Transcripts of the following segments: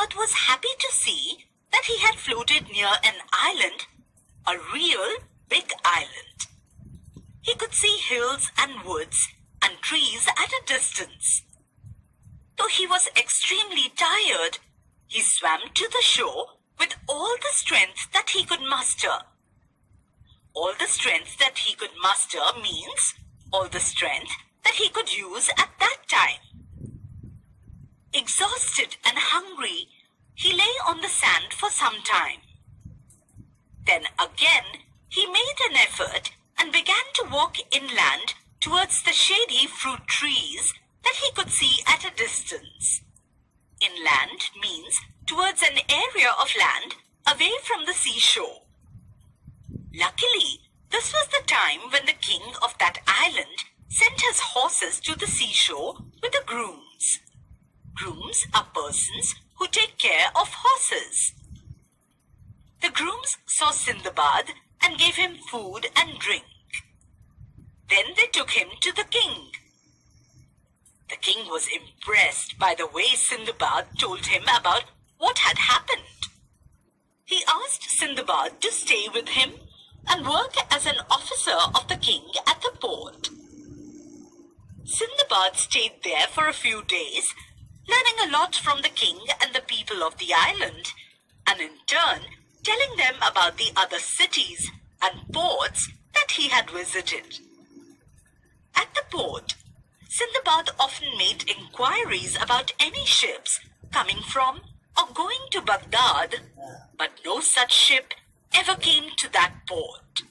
Sindbad was happy to see that he had floated near an island, a real big island. He could see hills and woods and trees at a distance. Though he was extremely tired, he swam to the shore with all the strength that he could muster. All the strength that he could muster means all the strength that he could use at that time. Exhausted and hungry, he lay on the sand for some time. Then again he made an effort and began to walk inland towards the shady fruit trees that he could see at a distance. Inland means towards an area of land away from the seashore. Luckily, this was the time when the king of that island sent his horses to the seashore with the grooms. Grooms are persons who take care of horses. The grooms saw Sindbad and gave him food and drink. Then they took him to the king. The king was impressed by the way Sindbad told him about what had happened. He asked Sindbad to stay with him and work as an officer of the king at the port. Sindbad stayed there for a few days, learning a lot from the king and the people of the island, and in turn telling them about the other cities and ports that he had visited. At the port, Sindbad often made inquiries about any ships coming from or going to Baghdad, but no such ship ever came to that port.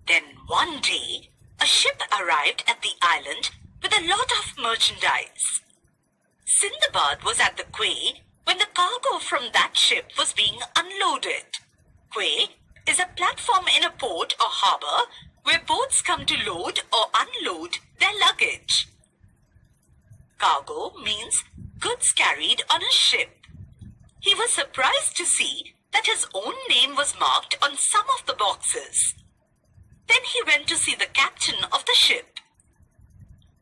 Then one day, a ship arrived at the island with a lot of merchandise. Sindbad was at the quay when the cargo from that ship was being unloaded. Quay is a platform in a port or harbor where boats come to load or unload their luggage. Cargo means goods carried on a ship. He was surprised to see that his own name was marked on some of the boxes. Then he went to see the captain of the ship.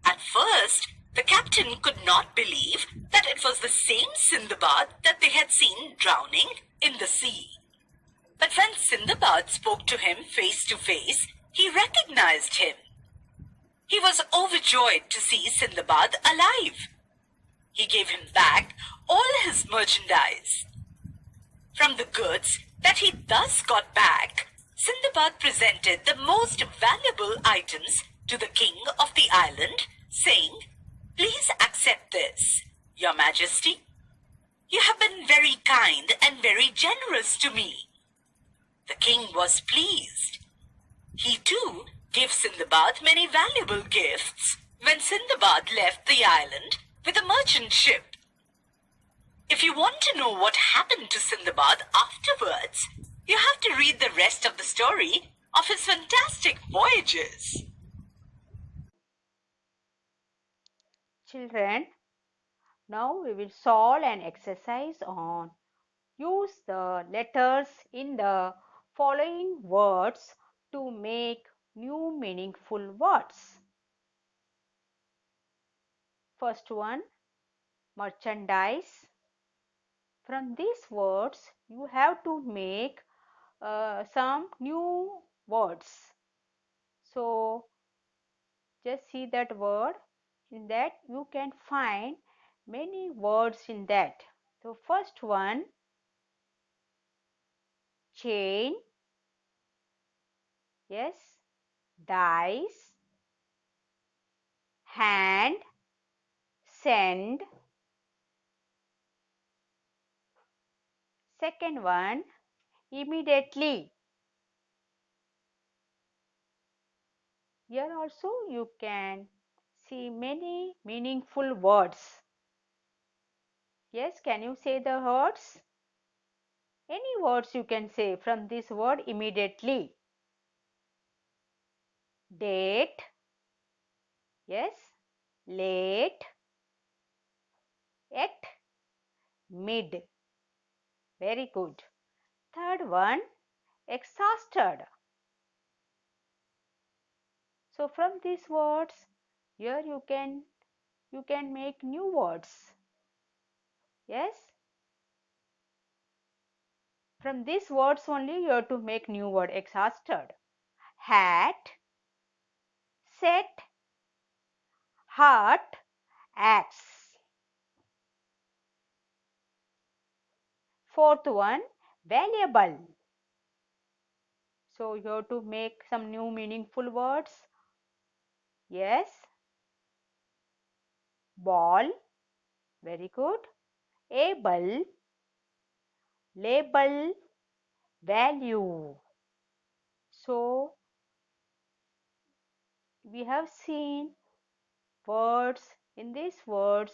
At first, the captain could not believe that it was the same Sindbad that they had seen drowning in the sea. But when Sindbad spoke to him face to face, he recognized him. He was overjoyed to see Sindbad alive. He gave him back all his merchandise. From the goods that he thus got back, Sindbad presented the most valuable items to the king of the island, saying, "Please accept this, Your Majesty. You have been very kind and very generous to me." The king was pleased. He too gave Sindbad many valuable gifts when Sindbad left the island with a merchant ship. If you want to know what happened to Sindbad afterwards, you have to read the rest of the story of his fantastic voyages. Children, now we will solve an exercise on use the letters in the following words to make new meaningful words. First one, merchandise. From these words, you have to make some new words. So, just see that word. In that, you can find many words in that. So, first one, chain. Yes, dice, hand, send. Second one, immediately. Here also you can see many meaningful words. Yes, can you say the words? Any words you can say from this word immediately. Date. Yes, late. At, mid. Very good. Third one, exhausted. So from these words, here you can make new words. Yes? From these words only you have to make new word. Exhausted. Hat, set, heart, axe. Fourth one, valuable. So you have to make some new meaningful words. Yes. Ball. Very good. Able, label, value. So we have seen words. In these words